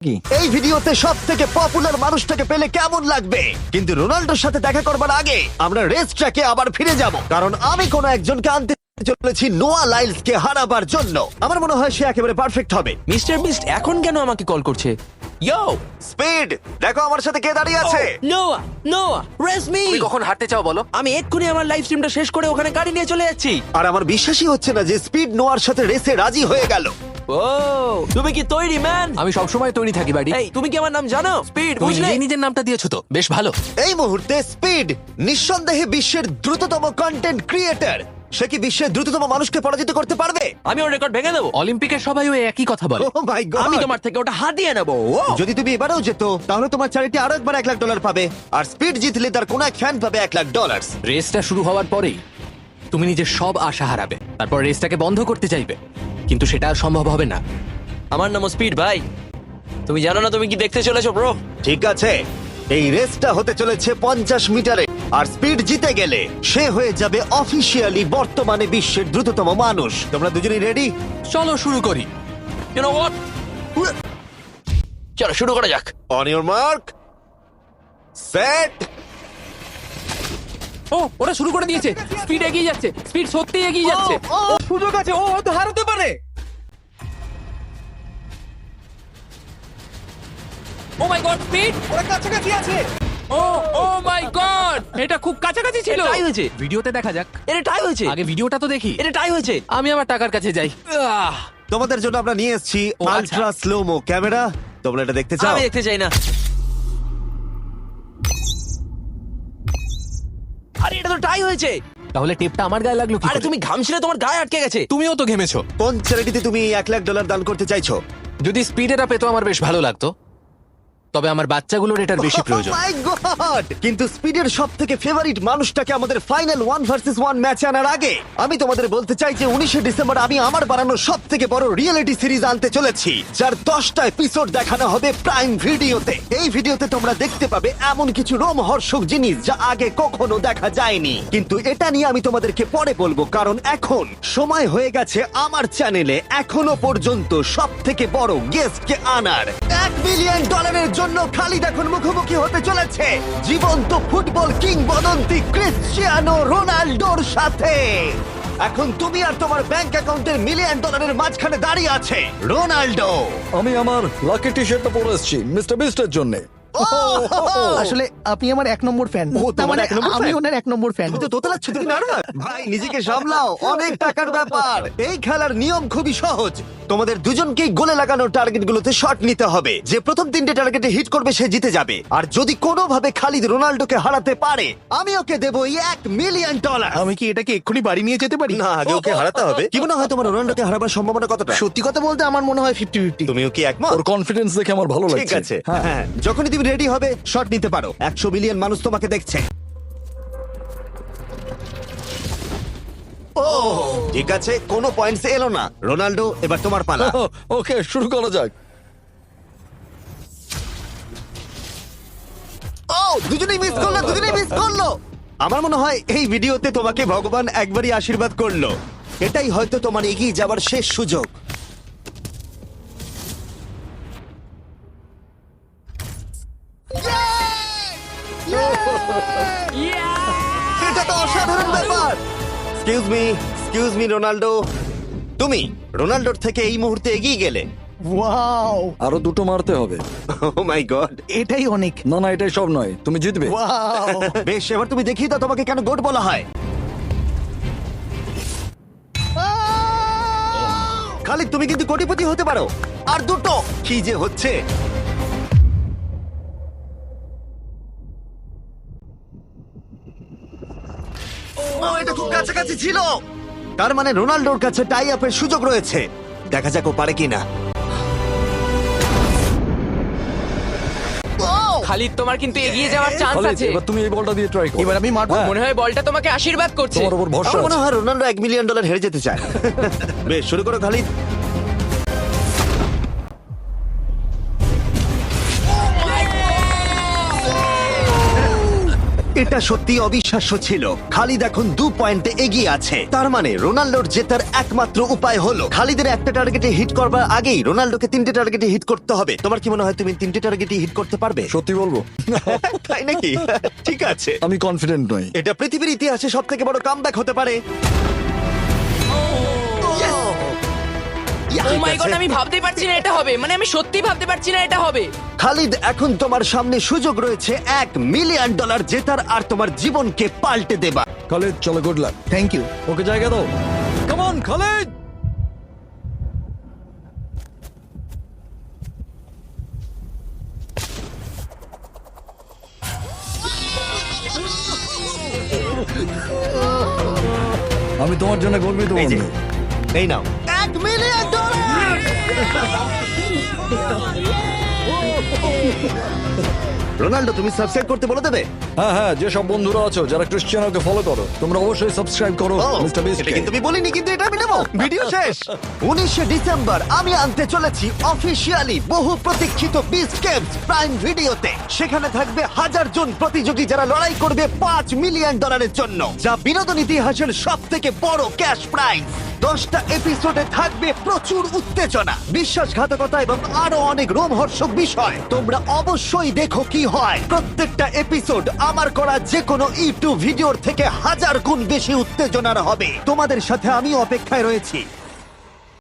কি এই ভিডিওতে সব থেকে পপুলার মানুষটাকে পেলে কেমন লাগবে, কিন্তু রোনাল্ডোর সাথে দেখা করবার আগে আমরা রেস ট্র্যাকে আবার ফিরে যাব, কারণ আমি কোনো একজনকে আনতে চলেছি নোয়া লাইলসকে হারাবার জন্য। আমার মনে হয় সে একেবারে পারফেক্ট হবে। মিস্টার বিস্ট এখন কেন আমাকে কল করছে? ইয়ো স্পিড, দেখো আমার সাথে কে দাঁড়িয়ে আছে। নোয়া, নোয়া রেস মি। তুমি কখন হাঁটতে চাও বলো? আমি এক্ষুনি আমার লাইভ স্ট্রিমটা শেষ করে ওখানে গাড়ি নিয়ে চলে যাচ্ছি। আর আমার বিশ্বাসই হচ্ছে না যে স্পিড নোয়ার সাথে রেসে রাজি হয়ে গেল। ও তুমি কি তৈরি ম্যান? আমি সবসময় তৈরি থাকি বাড়ি। এই তুমি কি আমার নাম জানো? স্পিড তুমি বুঝলে? নিজেই নিজের নামটা দিয়েছো তো, বেশ ভালো। এই মুহূর্তে স্পিড নিঃসন্দেহে বিশ্বের দ্রুততম কন্টেন্ট ক্রিয়েটর। সে কি বিশ্বের দ্রুততম মানুষকে পরাজিত করতে পারবে? আমি ওর রেকর্ড ভেঙে দেবো। অলিম্পিকের সবাই ওই একই কথা বলে। Oh my God! আমি তোমার থেকে ওটা হাতিয়ে নেবো। যদি তুমি এবারেও যেত তাহলে তোমার চ্যারিটি আরো একবার $1,00,000 পাবে, আর স্পিড জিতলে তার কোন এক ফ্যান পাবে $1,00,000। রেসটা শুরু হওয়ার পরেই তুমি নিজের সব আশা হারাবে, তারপর রেসটাকে বন্ধ করতে চাইবে, কিন্তু সেটা আর সম্ভব হবে না। আমার নাম স্পিড ভাই। তুমি জানো না তুমি কি দেখতে চলেছো ব্রো? ঠিক আছে, এই রেসটা হতে চলেছে 50 মিটারে, আর স্পিড জিতে গেলে সে হয়ে যাবে অফিসিয়ালি বর্তমানে বিশ্বের দ্রুততম মানুষ। তোমরা দুজনেই রেডি? চলো শুরু করি। You know what? চলো শুরু করা যাক। On your mark, set. ও ওরা শুরু করে দিয়েছে। স্পিড এগিয়ে যাচ্ছে, স্পিড সত্যিই এগিয়ে যাচ্ছে। ও, ও, সুযোগ আছে, ও হয়তো হারাতে পারে। ও মাই গড, স্পিড ওরা কাছাকাছি আছে। ও ও মাই গড, এটা খুব কাছাকাছি ছিল। টাই হয়েছে। ভিডিওতে দেখা যাক। এটা টাই হয়েছে। আগে ভিডিওটা তো দেখি। এটা টাই হয়েছে। আমি আমার টাকার কাছে যাই। তোমাদের জন্য আমরা নিয়ে এসেছি ও, আচ্ছা। Ultra slomo camera. তোমরা এটা দেখতে চাও? আমি দেখতে চাই না। আরে এটা তো টাই হয়েছে। তাহলে টেপটা আমার গায়ে লাগলো কি আরে করে? তুমি ঘামছিলে, তোমার গায়ে আটকে গেছে। তুমিও তো ঘেমেছো। কোন চ্যারিটিতে তুমি $1,00,000 দান করতে চাইছো? যদি স্পিডেরা পেতো আমার বেশ ভালো লাগতো, তবে আমার বাচ্চাগুলোর এটার বেশি প্রয়োজন। Oh my God! কিন্তু স্পিডের সবথেকে ফেভারিট মানুষটাকে আমাদের ফাইনাল 1 ভার্সেস 1 ম্যাচে আনার আগে আমি তোমাদের বলতে চাই যে 19শে ডিসেম্বর আমি আমার বানানো সবথেকে বড় রিয়েলিটি সিরিজ আনতে চলেছি, যার 10টা এপিসোড দেখানো হবে প্রাইম ভিডিওতে। এই ভিডিওতে তোমরা দেখতে পাবে এমন কিছু রোমহর্ষক জিনিস যা আগে কখনো দেখা যায়নি, কিন্তু এটা নিয়ে আমি তোমাদেরকে পরে বলবো, কারণ এখন সময় হয়ে গেছে আমার চ্যানেলে এখনো পর্যন্ত সবথেকে বড় গেস্টকে আনার। $1 মিলিয়ন জন্য খালিদ এখন মুখোমুখি হতে চলেছে জীবন্ত ফুটবল কিংবদন্তি ক্রিশ্চিয়ানো রোনাল্ডোর সাথে। এখন তুমি আর তোমার ব্যাংক অ্যাকাউন্টের $1 মিলিয়ন মাঝখানে দাঁড়িয়ে আছে রোনাল্ডো। আমি আমার লাকি টি শার্টটা পরে এসেছি মিস্টার বিস্টের জন্য। আসলে আপনি আমার 1 নম্বর ফ্যান। ও, তোমার তার মানে 1 নম্বর আমি fan? ওনার 1 নম্বর ফ্যান। তুমি তো তোতলাচ্ছ, তুমি নার্ভাস। ভাই নিজেকে সামলাও, অনেক টাকার ব্যাপার। এই খেলার নিয়ম খুবই সহজ। তোমাদের দুজনকেই গোলে লাগানো টার্গেটগুলোতে শট নিতে হবে। যে প্রথম 3টে টার্গেটে হিট করবে সে জিতে যাবে, আর যদি কোনোভাবে খালিদ রোনাল্ডোকে হারাতে পারে আমি ওকে দেবো $1 মিলিয়ন। আমি কি এটাকে এক্ষুনি বাড়ি নিয়ে যেতে পারি? না, আগে ওকে হারাতে হবে। কি মনে হয় তোমার রোনাল্ডোকে হারাবার সম্ভাবনা কতটা? সত্যি কথা বলতে আমার মনে হয় 50-50। তুমিও কি একমত? ওর কনফিডেন্স দেখে আমার ভালো লাগছে। ঠিক আছে, হ্যাঁ, যখনই তুমি রেডি হবে শট নিতে পারো। 100 মিলিয়ন মানুষ তোমাকে দেখছে। ও ঠিক আছে, কোনো পয়েন্টস এলো না। রোনাল্ডো, এবার তোমার পালা। ওকে শুরু করা যাক। ও দুজনেই মিস করলো, দুজনেই মিস করলো। আমার মনে হয় এই ভিডিওতে তোমাকে ভগবান একবারই আশীর্বাদ করলো। এটাই হয়তো তোমার এগিয়ে যাবার শেষ সুযোগ। এটা তো অসাধারণ ব্যাপার। এক্সকিউজ মি রোনাল্ডো, তুমি রোনাল্ডোর থেকে এই মুহূর্তে এগিয়ে গেলে। ওয়াও, আরো দুটো মারতে হবে। ও মাই গড। এটাই অনেক। না না, এটাই সব নয়, তুমি জিতবে। ওয়াও, বেশ, এবার তুমি দেখিয়ে দাও তোমাকে কেন গোট বলা হয়। খালিদ, তুমি কিন্তু কোটিপতি হতে পারো। আর দুটো কি যে হচ্ছে। ও, এটা খুব কাছাকাছি ছিল। তার মানে রোনাল্ডোর কাছে টাই আপের সুযোগ রয়েছে। দেখা যাক ও পারে কিনা। খালিদ, তোমার কিন্তু এগিয়ে যাওয়ার চান্স খালিদ, আছে। এবার তুমি এই বলটা দিয়ে ট্রাই করো। এবার আমি মারবো। হ্যাঁ। মনে হয় বলটা তোমাকে আশীর্বাদ করছে। তোমার উপর ভরসা আমার মনে আছে। হয় রোনাল্ডো $1 মিলিয়ন হেরে যেতে চায়। বেশ, শুরু করো খালিদ। এটা সত্যি অবিশ্বাস্য ছিল। খালিদ এখন 2 পয়েন্টে এগিয়ে আছে। তার মানে রোনাল্ডোর জেতার একমাত্র উপায় হলো খালিদের একটা টার্গেটে হিট করবার আগেই রোনাল্ডোকে 3টে টার্গেটে হিট করতে হবে। তোমার কি মনে হয় তুমি 3টে টার্গেটে হিট করতে পারবে? সত্যি বলবো তাই নাকি? ঠিক আছে। আমি কনফিডেন্ট নই। এটা পৃথিবীর ইতিহাসে সবথেকে বড় কামব্যাক হতে পারে। ও মাই গড, আমি ভাবতেই পারছি না এটা হবে, মানে আমি সত্যি ভাবতে পারছি না এটা হবে। খালিদ, এখন তোমার সামনে সুযোগ রয়েছে $1 মিলিয়ন জেতার আর তোমার জীবনকে পাল্টে দেবা। খালিদ চলো, good luck. Thank you. Okay জায়গা দাও। Come on Khalid. আমি তোমার জন্য গর্বিত এই যে, বন্ধু। এই নাও $1 মিলিয়ন। রোনাল্ডো, তুমি সাবস্ক্রাইব করতে বলে দেবে? হ্যাঁ হ্যাঁ, যে সব বন্ধুরা আছো যারা ক্রিশ্চিয়ানোকে ফলো করো, তোমরা অবশ্যই সাবস্ক্রাইব করো ও, মিস্টার বিস্ট। এটা কিন্তু আমি বলিনি, কিন্তু এটা আমি নেবো। ভিডিও শেষ। 19শে ডিসেম্বর আমি আনতে চলেছি অফিসিয়ালি বহু প্রতীক্ষিত বিস্ট গেমস প্রাইম ভিডিওতে। সেখানে থাকবে 1000 জন প্রতিযোগী যারা লড়াই করবে $5 মিলিয়ন জন্য, যা বিনোদন ইতিহাসের সবথেকে বড় ক্যাশ প্রাইজ। 10টা এপিসোডে থাকবে প্রচুর উত্তেজনা, বিশ্বাসঘাতকতা এবং আরো অনেক রোমহর্ষক বিষয়। তোমরা অবশ্যই দেখো কি হয়। প্রত্যেকটা এপিসোড আমার করা যে কোনো ইউটিউব ভিডিওর থেকে 1000 গুণ বেশি উত্তেজনার হবে। তোমাদের সাথে আমি অপেক্ষায় রয়েছি।